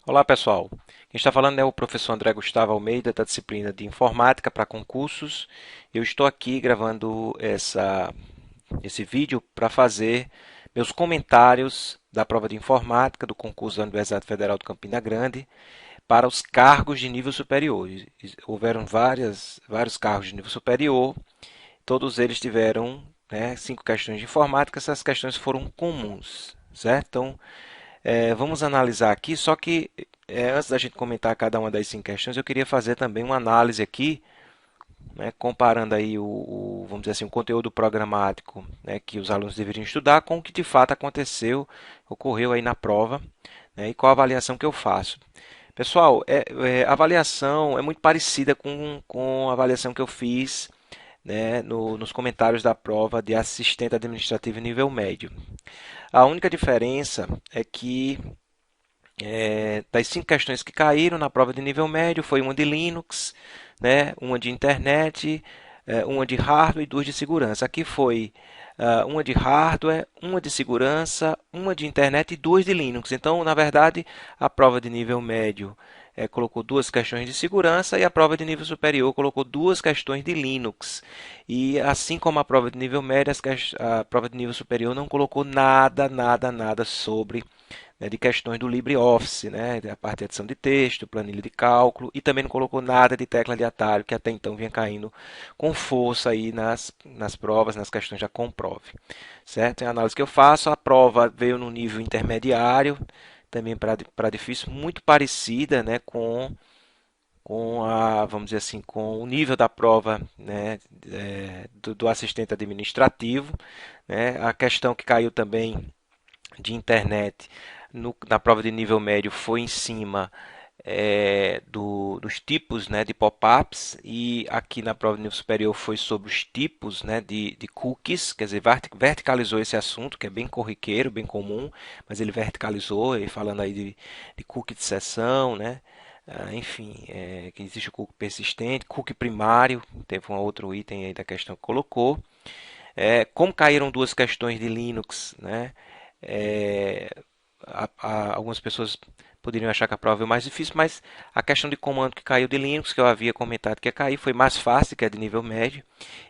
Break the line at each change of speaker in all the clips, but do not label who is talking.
Olá, pessoal. Quem está falando é o professor André Gustavo Almeida, da disciplina de Informática para Concursos. Eu estou aqui gravando esse vídeo para fazer meus comentários da prova de Informática do concurso da Universidade Federal de Campina Grande para os cargos de nível superior. Houveram vários cargos de nível superior, todos eles tiveram, né, 5 questões de informática. Essas questões foram comuns, certo? Então, vamos analisar aqui, só que antes da gente comentar cada uma das 5 questões, eu queria fazer também uma análise aqui, né, comparando aí vamos dizer assim, o conteúdo programático, né, que os alunos deveriam estudar com o que de fato aconteceu, ocorreu aí na prova, né, e qual a avaliação que eu faço. Pessoal, a avaliação é muito parecida com a avaliação que eu fiz, né, nos comentários da prova de assistente administrativo nível médio. A única diferença é que das 5 questões que caíram na prova de nível médio, foi uma de Linux, né, uma de internet, uma de hardware e 2 de segurança. Aqui foi uma de hardware, uma de segurança, uma de internet e 2 de Linux. Então, na verdade, a prova de nível médio colocou 2 questões de segurança e a prova de nível superior colocou 2 questões de Linux. E assim como a prova de nível médio, a prova de nível superior não colocou nada sobre, né, de questões do LibreOffice, né, a parte de edição de texto, planilha de cálculo, e também não colocou nada de tecla de atalho, que até então vinha caindo com força aí nas provas, nas questões da Comprove. Certo? É a análise que eu faço. A prova veio no nível intermediário, também para difícil, muito parecida, né, vamos dizer assim, com o nível da prova, né, do assistente administrativo, né. A questão que caiu também de internet na prova de nível médio foi em cima dos tipos, né, de pop-ups, e aqui na prova de nível superior foi sobre os tipos, né, de cookies, quer dizer, verticalizou esse assunto, que é bem corriqueiro, bem comum, mas ele verticalizou, falando aí de cookie de sessão, né, enfim, que existe o cookie persistente, cookie primário, teve um outro item aí da questão que colocou. Como caíram 2 questões de Linux, né, é, algumas pessoas poderiam achar que a prova é mais difícil, mas a questão de comando que caiu de Linux, que eu havia comentado que ia cair, foi mais fácil, que é de nível médio.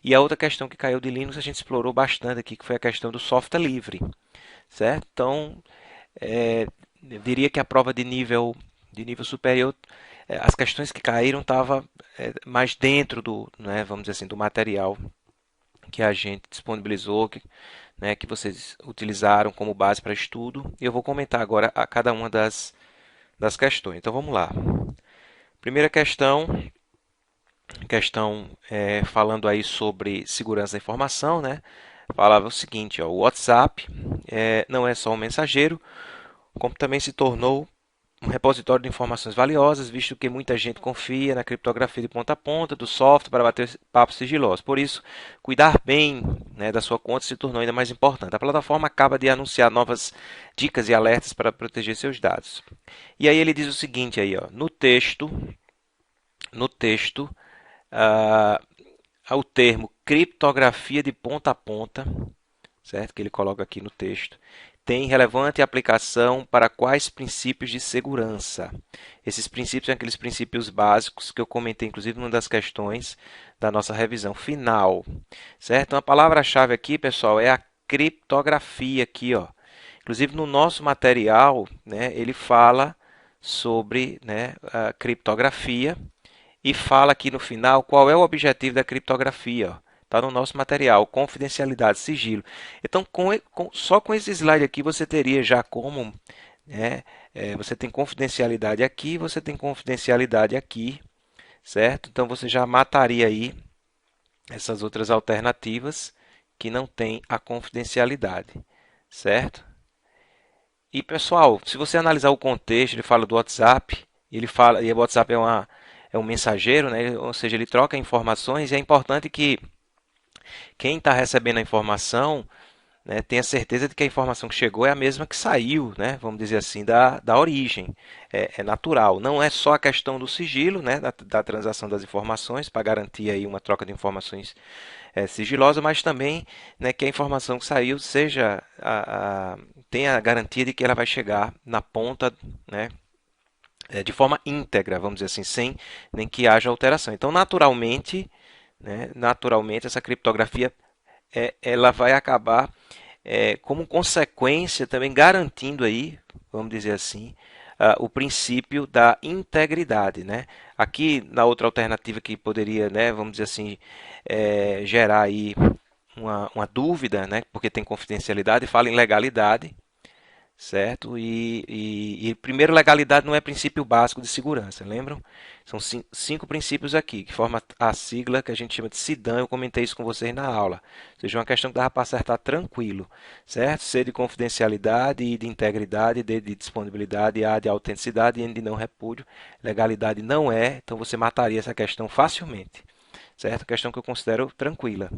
E a outra questão que caiu de Linux a gente explorou bastante aqui, que foi a questão do software livre, certo? Então, eu diria que a prova de nível superior, as questões que caíram estavam mais dentro do, né, vamos dizer assim, do material que a gente disponibilizou, né, que vocês utilizaram como base para estudo. E eu vou comentar agora a cada uma das questões. Então vamos lá. Primeira questão falando aí sobre segurança da informação, né? Falava o seguinte, ó, o WhatsApp não é só um mensageiro, como também se tornou um repositório de informações valiosas, visto que muita gente confia na criptografia de ponta a ponta do software para bater papos sigilosos. Por isso, cuidar bem, né, da sua conta se tornou ainda mais importante. A plataforma acaba de anunciar novas dicas e alertas para proteger seus dados. E aí ele diz o seguinte aí, ó, no texto, ah, o termo criptografia de ponta a ponta, certo? Que ele coloca aqui no texto, tem relevante aplicação para quais princípios de segurança? Esses princípios são aqueles princípios básicos que eu comentei, inclusive, numa das questões da nossa revisão final, certo? Então, a palavra-chave aqui, pessoal, é a criptografia aqui, ó. Inclusive, no nosso material, né, ele fala sobre, né, a criptografia e fala aqui no final qual é o objetivo da criptografia. Está no nosso material, confidencialidade, sigilo. Então, só com esse slide aqui você teria já como, né, você tem confidencialidade aqui, você tem confidencialidade aqui, certo? Então você já mataria aí essas outras alternativas que não tem a confidencialidade, certo? E pessoal, se você analisar o contexto, ele fala do WhatsApp, e o WhatsApp é um mensageiro, né? Ou seja, ele troca informações, e é importante que quem está recebendo a informação, né, tenha certeza de que a informação que chegou é a mesma que saiu, né, vamos dizer assim, da origem. É natural. Não é só a questão do sigilo, né, da transação das informações, para garantir aí uma troca de informações sigilosa, mas também, né, que a informação que saiu tenha a garantia de que ela vai chegar na ponta, né, de forma íntegra, vamos dizer assim, sem nem que haja alteração. Então, naturalmente, né, naturalmente essa criptografia ela vai acabar como consequência também garantindo aí, vamos dizer assim, o princípio da integridade, né? Aqui na outra alternativa que poderia, né, vamos dizer assim, gerar aí uma dúvida, né, porque tem confidencialidade, fala em legalidade, certo? E primeiro, legalidade não é princípio básico de segurança, lembram? São cinco princípios aqui, que formam a sigla que a gente chama de CIDAM, eu comentei isso com vocês na aula. Ou seja, uma questão que dava para acertar tranquilo, certo? C de confidencialidade, I de integridade, D de disponibilidade, A de autenticidade e N de não repúdio. Legalidade não é, então você mataria essa questão facilmente, certo? Questão que eu considero tranquila.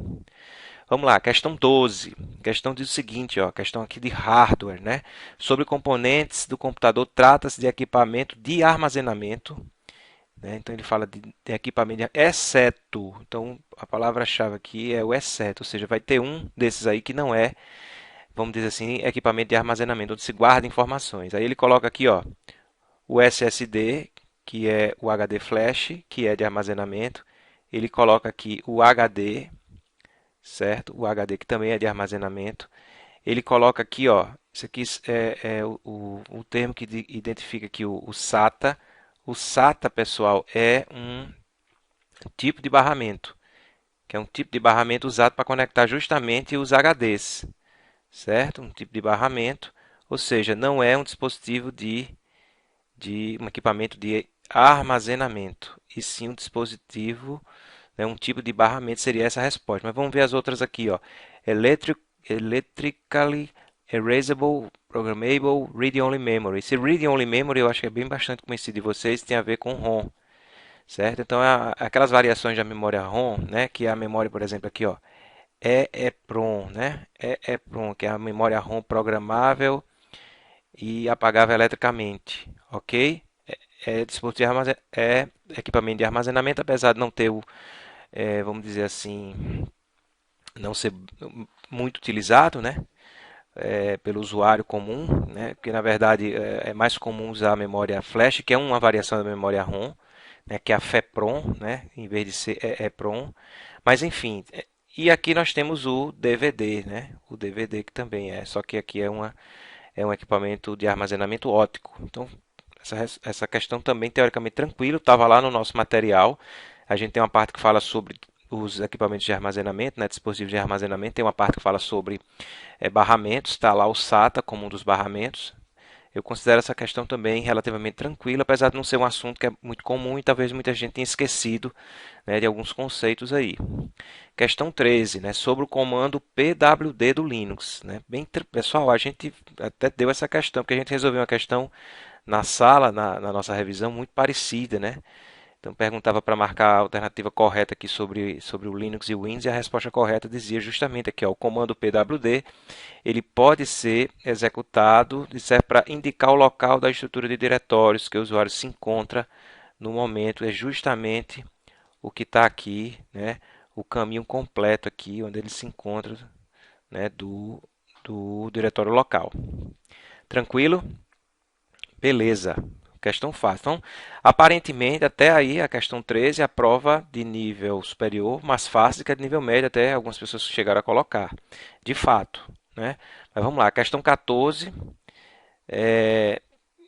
Vamos lá, questão 12. Questão diz o seguinte, ó, questão aqui de hardware, né? Sobre componentes do computador, trata-se de equipamento de armazenamento, né? Então ele fala de equipamento, exceto. Então a palavra-chave aqui é o exceto, ou seja, vai ter um desses aí que não é, vamos dizer assim, equipamento de armazenamento, onde se guarda informações. Aí ele coloca aqui, ó, o SSD, que é o HD flash, que é de armazenamento. Ele coloca aqui o HD, certo? O HD que também é de armazenamento. Ele coloca aqui, ó, isso aqui é o termo que identifica aqui o SATA. O SATA, pessoal, é um tipo de barramento, que é um tipo de barramento usado para conectar justamente os HDs, certo? Um tipo de barramento, ou seja, não é um dispositivo de um equipamento de armazenamento, e sim um dispositivo, né, um tipo de barramento seria essa a resposta. Mas vamos ver as outras aqui, ó. Electrically Erasable, Programmable, Read-Only Memory. Esse Read-Only Memory eu acho que é bem bastante conhecido de vocês, tem a ver com ROM, certo? Então, aquelas variações da memória ROM, né, que é a memória, por exemplo, aqui, ó, EEPROM, né? EEPROM, que é a memória ROM programável e apagável eletricamente, ok? Dispositivo é equipamento de armazenamento, apesar de não ter vamos dizer assim, não ser muito utilizado, né? Pelo usuário comum, né? Porque na verdade é mais comum usar a memória flash, que é uma variação da memória ROM, né? Que é a FEPROM, né? Em vez de ser EEPROM. Mas enfim, e aqui nós temos o DVD, né? O DVD que também só que aqui é um equipamento de armazenamento óptico. Então, essa questão também teoricamente tranquilo, estava lá no nosso material. A gente tem uma parte que fala sobre os equipamentos de armazenamento, né, dispositivos de armazenamento. Tem uma parte que fala sobre barramentos, está lá o SATA como um dos barramentos. Eu considero essa questão também relativamente tranquila, apesar de não ser um assunto que é muito comum e talvez muita gente tenha esquecido, né, de alguns conceitos aí. Questão 13, né, sobre o comando pwd do Linux. Né? Bem, pessoal, a gente até deu essa questão, porque a gente resolveu uma questão na sala, na nossa revisão, muito parecida, né? Então perguntava para marcar a alternativa correta aqui sobre o Linux e o Windows, e a resposta correta dizia justamente aqui, ó, o comando pwd, ele pode ser executado e serve para indicar o local da estrutura de diretórios que o usuário se encontra no momento. É justamente o que está aqui, né? O caminho completo aqui, onde ele se encontra, né? Do diretório local. Tranquilo? Beleza. Questão fácil. Então, aparentemente, até aí, a questão 13 é a prova de nível superior, mais fácil que a de nível médio, até algumas pessoas chegaram a colocar. De fato, né? Mas vamos lá, a questão 14 é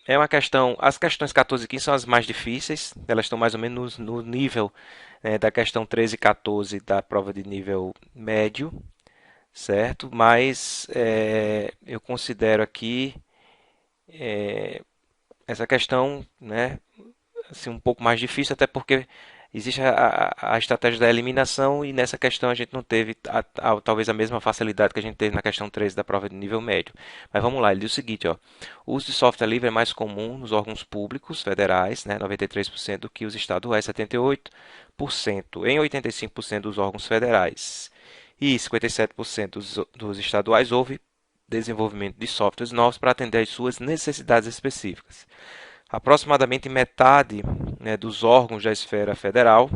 uma questão. As questões 14 e 15 são as mais difíceis, elas estão mais ou menos no nível, né, da questão 13 e 14 da prova de nível médio, certo? Mas eu considero aqui essa questão, né, assim, um pouco mais difícil, até porque existe a estratégia da eliminação e nessa questão a gente não teve talvez a mesma facilidade que a gente teve na questão 13 da prova de nível médio. Mas vamos lá, ele diz o seguinte, ó, o uso de software livre é mais comum nos órgãos públicos federais, né, 93%, do que os estaduais, 78%, em 85% dos órgãos federais e 57% dos estaduais houve desenvolvimento de softwares novos para atender às suas necessidades específicas. Aproximadamente metade, né, dos órgãos da esfera federal,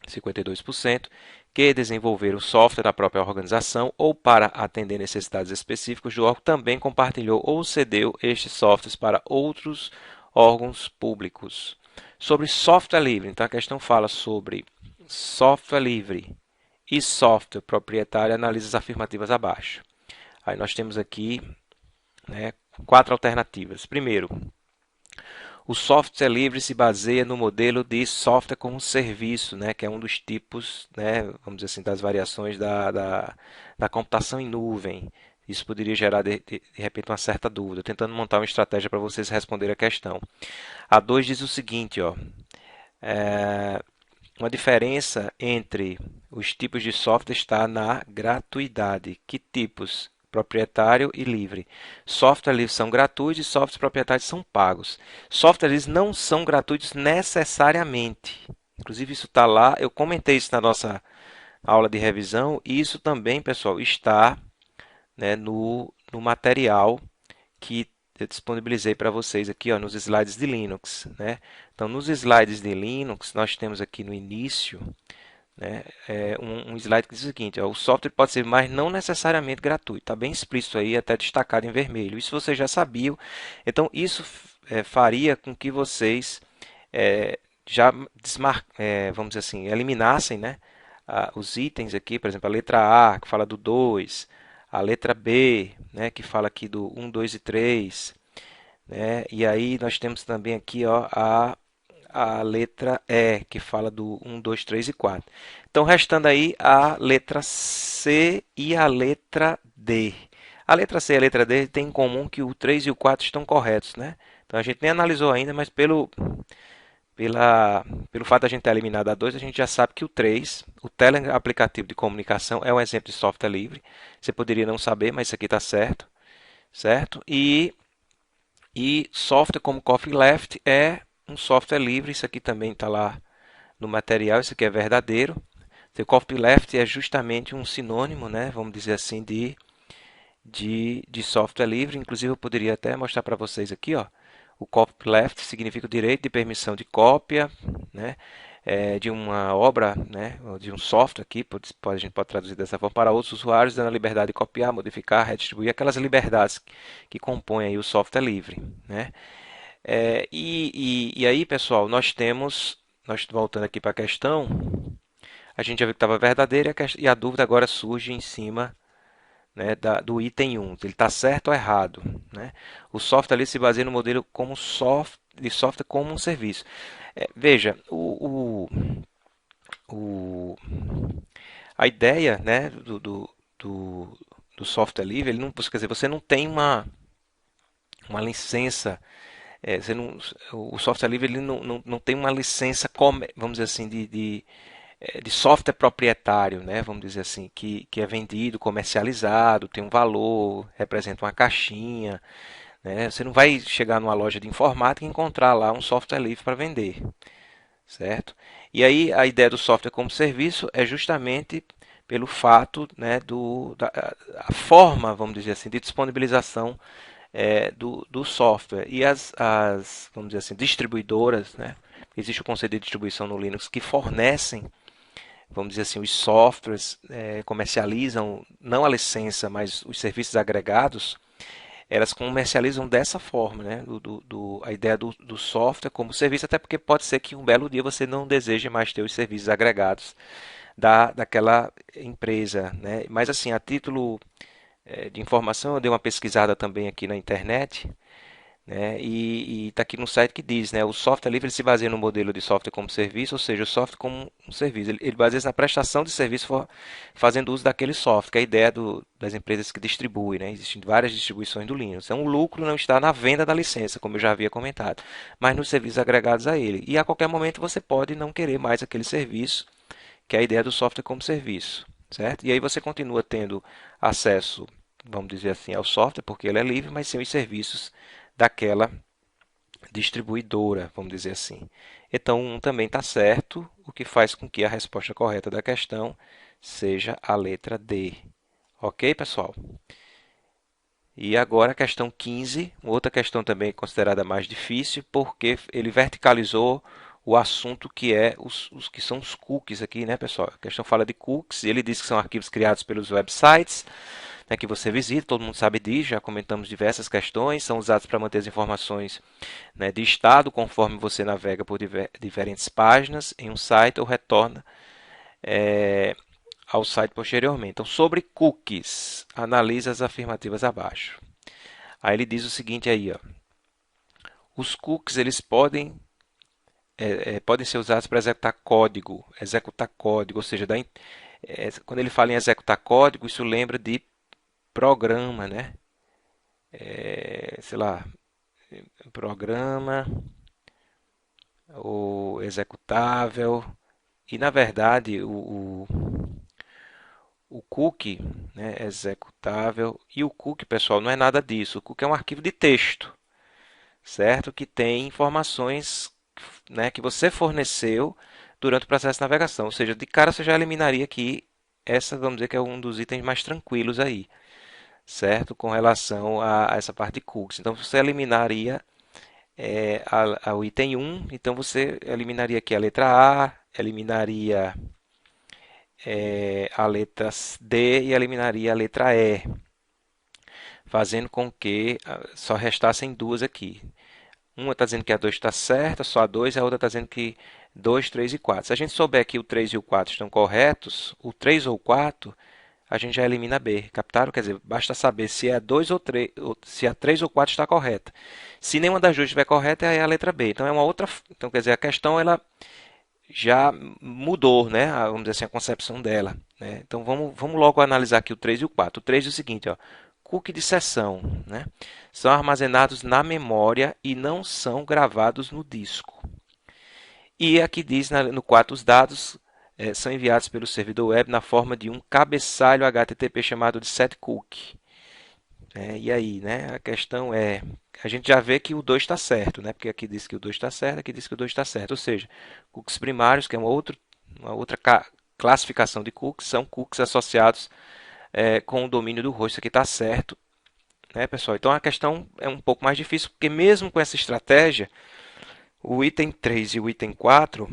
52%, que desenvolveram software da própria organização ou para atender necessidades específicas do órgão, também compartilhou ou cedeu estes softwares para outros órgãos públicos. Sobre software livre, então a questão fala sobre software livre e software proprietário, analisa as afirmativas abaixo. Aí nós temos aqui, né, 4 alternativas. Primeiro, o software livre se baseia no modelo de software como serviço, né, que é um dos tipos, né, vamos dizer assim, das variações da computação em nuvem. Isso poderia gerar, de repente, uma certa dúvida. Tentando montar uma estratégia para vocês responderem a questão. A 2 diz o seguinte, ó, uma diferença entre os tipos de software está na gratuidade. Que tipos? Proprietário e livre. Software livre são gratuitos e softwares proprietários são pagos. Software livres não são gratuitos necessariamente. Inclusive, isso está lá. Eu comentei isso na nossa aula de revisão. E isso também, pessoal, está, né, no material que eu disponibilizei para vocês aqui, ó, nos slides de Linux, né? Então, nos slides de Linux, nós temos aqui no início, né, um slide que diz o seguinte, ó, o software pode ser, mas não necessariamente gratuito. Está bem explícito aí, até destacado em vermelho. Isso vocês já sabiam. Então, isso faria com que vocês já vamos dizer assim, eliminassem, né, os itens aqui, por exemplo, a letra A, que fala do 2, a letra B, né, que fala aqui do 1, 2 e 3, né? E aí nós temos também aqui, ó, a letra E, que fala do 1, 2, 3 e 4. Então, restando aí a letra C e a letra D. A letra C e a letra D têm em comum que o 3 e o 4 estão corretos, né? Então, a gente nem analisou ainda, mas pelo fato de a gente ter eliminado a 2, a gente já sabe que o 3, o teleaplicativo de comunicação, é um exemplo de software livre. Você poderia não saber, mas isso aqui está certo, certo? E software como Copyleft é um software livre. Isso aqui também está lá no material. Isso aqui é verdadeiro. O Copyleft é justamente um sinônimo, né? Vamos dizer assim, de software livre. Inclusive, eu poderia até mostrar para vocês aqui, ó. O copyleft significa o direito de permissão de cópia, né, de uma obra, né, de um software aqui, a gente pode traduzir dessa forma, para outros usuários, dando a liberdade de copiar, modificar, redistribuir, aquelas liberdades que compõem aí o software livre, né. E aí, pessoal, nós voltando aqui para a questão, a gente já viu que estava verdadeira e a dúvida agora surge em cima, né, do item 1, ele está certo ou errado, né? O software ali se baseia no modelo como de software como um serviço. Veja, o, a ideia, né, do software livre, ele não, quer dizer, você não tem uma licença, você não, o software livre ele não tem uma licença, vamos dizer assim, de software proprietário, né? Vamos dizer assim, que é vendido, comercializado, tem um valor, representa uma caixinha, né? Você não vai chegar numa loja de informática e encontrar lá um software livre para vender, certo? E aí a ideia do software como serviço é justamente pelo fato, né, a forma, vamos dizer assim, de disponibilização do software. E vamos dizer assim, distribuidoras, né? Existe o conceito de distribuição no Linux que fornecem, vamos dizer assim, os softwares comercializam, não a licença, mas os serviços agregados, elas comercializam dessa forma, né? A ideia do software como serviço, até porque pode ser que um belo dia você não deseje mais ter os serviços agregados daquela empresa, né? Mas assim, a título de informação, eu dei uma pesquisada também aqui na internet, né? E está aqui no site que diz, né? O software livre ele se baseia no modelo de software como serviço, ou seja, o software como um serviço. Ele baseia-se na prestação de serviço fazendo uso daquele software, que é a ideia das empresas que distribuem, né? Existem várias distribuições do Linux. Então, o lucro não está na venda da licença, como eu já havia comentado, mas nos serviços agregados a ele. E a qualquer momento você pode não querer mais aquele serviço, que é a ideia do software como serviço, certo? E aí você continua tendo acesso, vamos dizer assim, ao software, porque ele é livre, mas sem os serviços daquela distribuidora, vamos dizer assim. Então, um também está certo, o que faz com que a resposta correta da questão seja a letra D. Ok, pessoal? E agora a questão 15, outra questão também considerada mais difícil, porque ele verticalizou o assunto que é os que são os cookies aqui, né, pessoal? A questão fala de cookies, e ele diz que são arquivos criados pelos websites, que você visita, todo mundo sabe disso, já comentamos diversas questões, são usados para manter as informações, né, de estado conforme você navega por diferentes páginas em um site ou retorna é, ao site posteriormente. Então, sobre cookies, analise as afirmativas abaixo. Aí ele diz o seguinte aí, ó, os cookies eles podem ser usados para executar código, ou seja, quando ele fala em executar código, isso lembra de programa, né? Sei lá, programa ou executável. E na verdade o cookie, né, executável, e o cookie, pessoal, não é nada disso. O cookie é um arquivo de texto, certo? Que tem informações, né, que você forneceu durante o processo de navegação. Ou seja, de cara você já eliminaria aqui essa, vamos dizer que é um dos itens mais tranquilos aí, certo? Com relação a essa parte de cookies. Então você eliminaria o item 1, então você eliminaria aqui a letra A, eliminaria a letra D e eliminaria a letra E, fazendo com que só restassem duas aqui. Uma está dizendo que a 2 está certa, só a 2, a outra está dizendo que 2, 3 e 4. Se a gente souber que o 3 e o 4 estão corretos, o 3 ou 4, a gente já elimina B. Captaram? Quer dizer, basta saber se é 2 ou 3, se a 3 ou 4 está correta. Se nenhuma das duas estiver correta, é a letra B. Então é uma outra, então quer dizer, a questão ela já mudou, né? Vamos dizer assim, a concepção dela, né? Então vamos logo analisar aqui o 3 e o 4. O 3 é o seguinte, ó, cookie de sessão, né? São armazenados na memória e não são gravados no disco. E aqui diz no 4, os dados são enviados pelo servidor web na forma de um cabeçalho HTTP chamado de setcookie. E aí, né? A questão é, a gente já vê que o 2 está certo, né? Porque aqui diz que o 2 está certo, aqui diz que o 2 está certo. Ou seja, cookies primários, que é uma outra classificação de cookies, são cookies associados com o domínio do host. Isso aqui está certo, né, pessoal? Então a questão é um pouco mais difícil, porque mesmo com essa estratégia, o item 3 e o item 4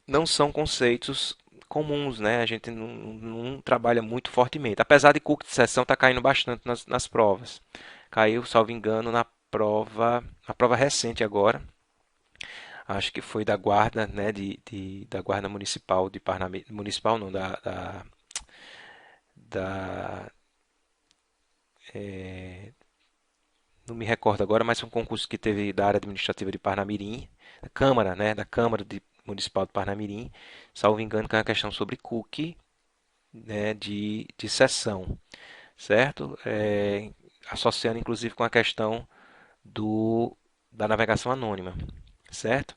não são conceitos comuns, né? A gente não trabalha muito fortemente. Apesar de cookie de sessão estar caindo bastante nas provas. Caiu, salvo engano, na prova recente agora. Acho que foi da guarda, né, da guarda municipal de Parnamirim, municipal não, da não me recordo agora, mas foi um concurso que teve da área administrativa de Parnamirim, da Câmara, né, da Câmara Municipal de Parnamirim, salvo engano, que é uma questão sobre cookie, né, de sessão, certo? Associando inclusive com a questão da navegação anônima, certo?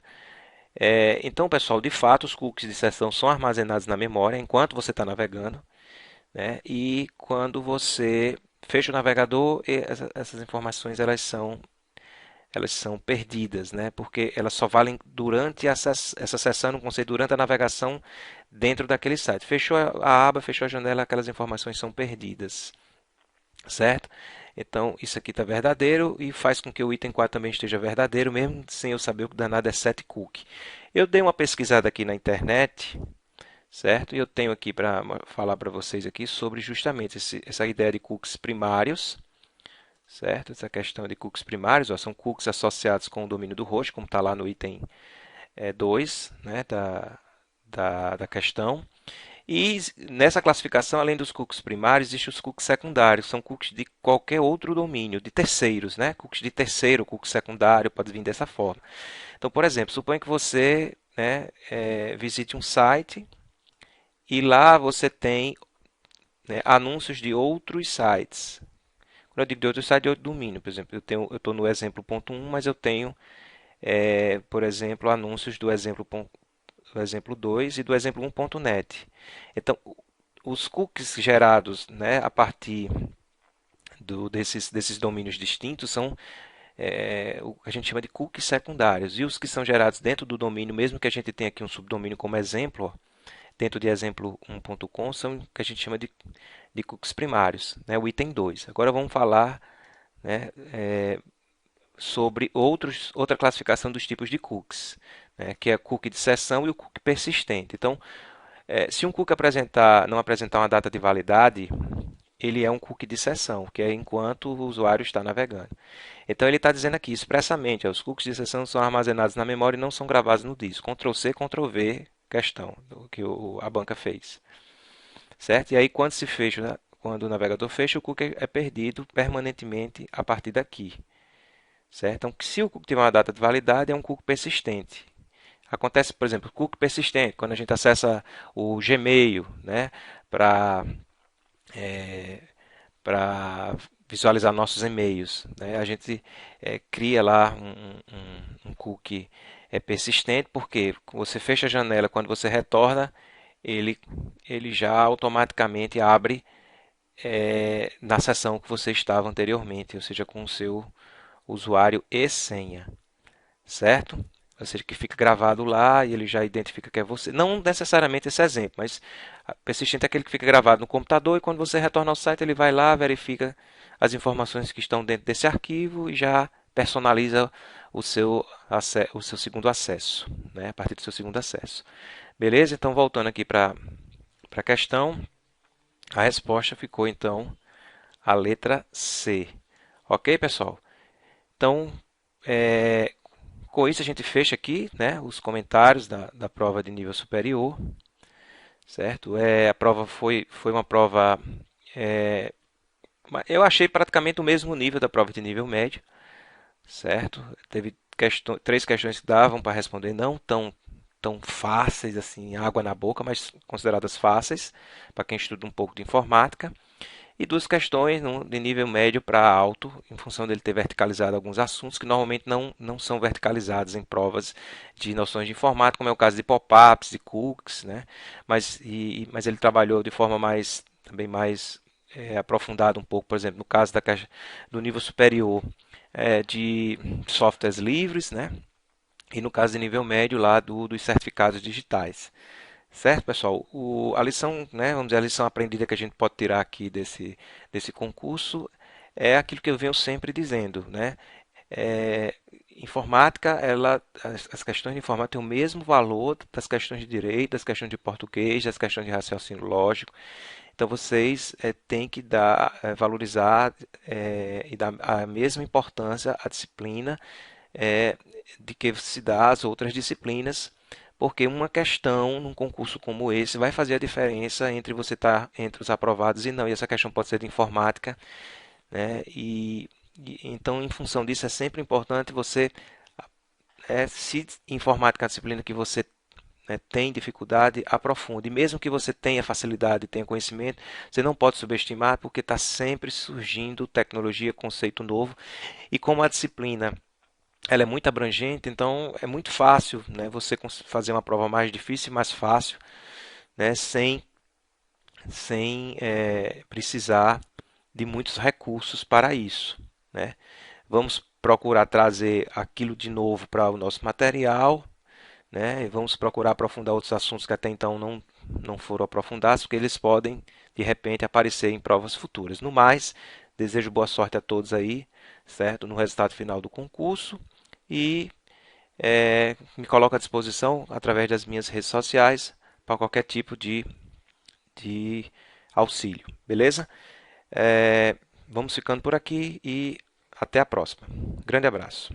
Então, pessoal, de fato, os cookies de sessão são armazenados na memória enquanto você está navegando, né? E quando você fecha o navegador, essas informações elas são perdidas, né? Porque elas só valem durante essa sessão, no conceito, durante a navegação dentro daquele site. Fechou a aba, fechou a janela, aquelas informações são perdidas, certo? Então, isso aqui está verdadeiro e faz com que o item 4 também esteja verdadeiro, mesmo sem eu saber o que danado é setcookie. Eu dei uma pesquisada aqui na internet, certo? E eu tenho aqui para falar para vocês aqui sobre justamente essa ideia de cookies primários, certo? Essa questão de cookies primários, ó, são cookies associados com o domínio do host, como está lá no item 2, né, da questão. E nessa classificação, além dos cookies primários, existem os cookies secundários, são cookies de qualquer outro domínio, de terceiros, né? Cookies de terceiro, cookie secundário, pode vir dessa forma. Então, por exemplo, suponha que você, né, visite um site e lá você tem, né, anúncios de outros sites. Quando eu digo de outros sites, de outro domínio, por exemplo, eu estou no exemplo ponto 1, mas eu tenho, por exemplo, anúncios do exemplo 2 e do exemplo 1.net. Então, os cookies gerados, né, a partir desses domínios distintos são o que a gente chama de cookies secundários. E os que são gerados dentro do domínio, mesmo que a gente tenha aqui um subdomínio como exemplo, ó, dentro de exemplo 1.com, são o que a gente chama de cookies primários, né, o item 2. Agora vamos falar, né, sobre outra classificação dos tipos de cookies, né, que é a cookie de sessão e o cookie persistente. Então, se um cookie não apresentar uma data de validade, ele é um cookie de sessão, que é enquanto o usuário está navegando. Então ele está dizendo aqui expressamente, os cookies de sessão são armazenados na memória e não são gravados no disco. Ctrl C, Ctrl V, questão do que a banca fez, certo? E aí quando se fecha, né, quando o navegador fecha, o cookie é perdido permanentemente a partir daqui, certo? Então, se o cookie tiver uma data de validade, é um cookie persistente. Acontece, por exemplo, cookie persistente, quando a gente acessa o Gmail, né, para para visualizar nossos e-mails, né? A gente cria lá um cookie persistente, porque você fecha a janela, quando você retorna, ele, ele já automaticamente abre na seção que você estava anteriormente, ou seja, com o seu usuário e senha, certo? Ou seja, que fica gravado lá e ele já identifica que é você. Não necessariamente esse exemplo, mas persistente é aquele que fica gravado no computador e quando você retorna ao site ele vai lá, verifica as informações que estão dentro desse arquivo e já personaliza o seu segundo acesso, né? A partir do seu segundo acesso. Beleza? Então, voltando aqui para a questão, a resposta ficou então a letra C. Ok, pessoal? Então, com isso a gente fecha aqui, né, os comentários da prova de nível superior, certo? A prova foi uma prova, é, eu achei praticamente o mesmo nível da prova de nível médio, certo? Teve três questões que davam para responder, não tão fáceis assim, água na boca, mas consideradas fáceis para quem estuda um pouco de informática. E duas questões de nível médio para alto, em função dele ter verticalizado alguns assuntos que normalmente não são verticalizados em provas de noções de informática, como é o caso de pop-ups, de cookies, né? Mas ele trabalhou de forma também mais aprofundada um pouco, por exemplo, no caso do nível superior de softwares livres, né? E no caso de nível médio lá dos certificados digitais. Certo, pessoal? A lição, né, vamos dizer, a lição aprendida que a gente pode tirar aqui desse concurso é aquilo que eu venho sempre dizendo, né? É, informática, as questões de informática têm o mesmo valor das questões de direito, das questões de português, das questões de raciocínio lógico. Então vocês têm que valorizar e dar a mesma importância à disciplina é, de que se dá às outras disciplinas, porque uma questão num concurso como esse vai fazer a diferença entre você estar entre os aprovados e não. E essa questão pode ser de informática, né? Então, em função disso, é sempre importante você, se informática é a disciplina que você tem dificuldade, aprofunde. Mesmo que você tenha facilidade, tenha conhecimento, você não pode subestimar, porque está sempre surgindo tecnologia, conceito novo. E como a disciplina ela é muito abrangente, então é muito fácil, né, você fazer uma prova mais difícil e mais fácil, né, sem precisar de muitos recursos para isso, né. Vamos procurar trazer aquilo de novo para o nosso material, né, e vamos procurar aprofundar outros assuntos que até então não foram aprofundados, porque eles podem, de repente, aparecer em provas futuras. No mais, desejo boa sorte a todos aí, certo? No resultado final do concurso e me coloco à disposição através das minhas redes sociais para qualquer tipo de auxílio, beleza? Vamos ficando por aqui e até a próxima. Grande abraço.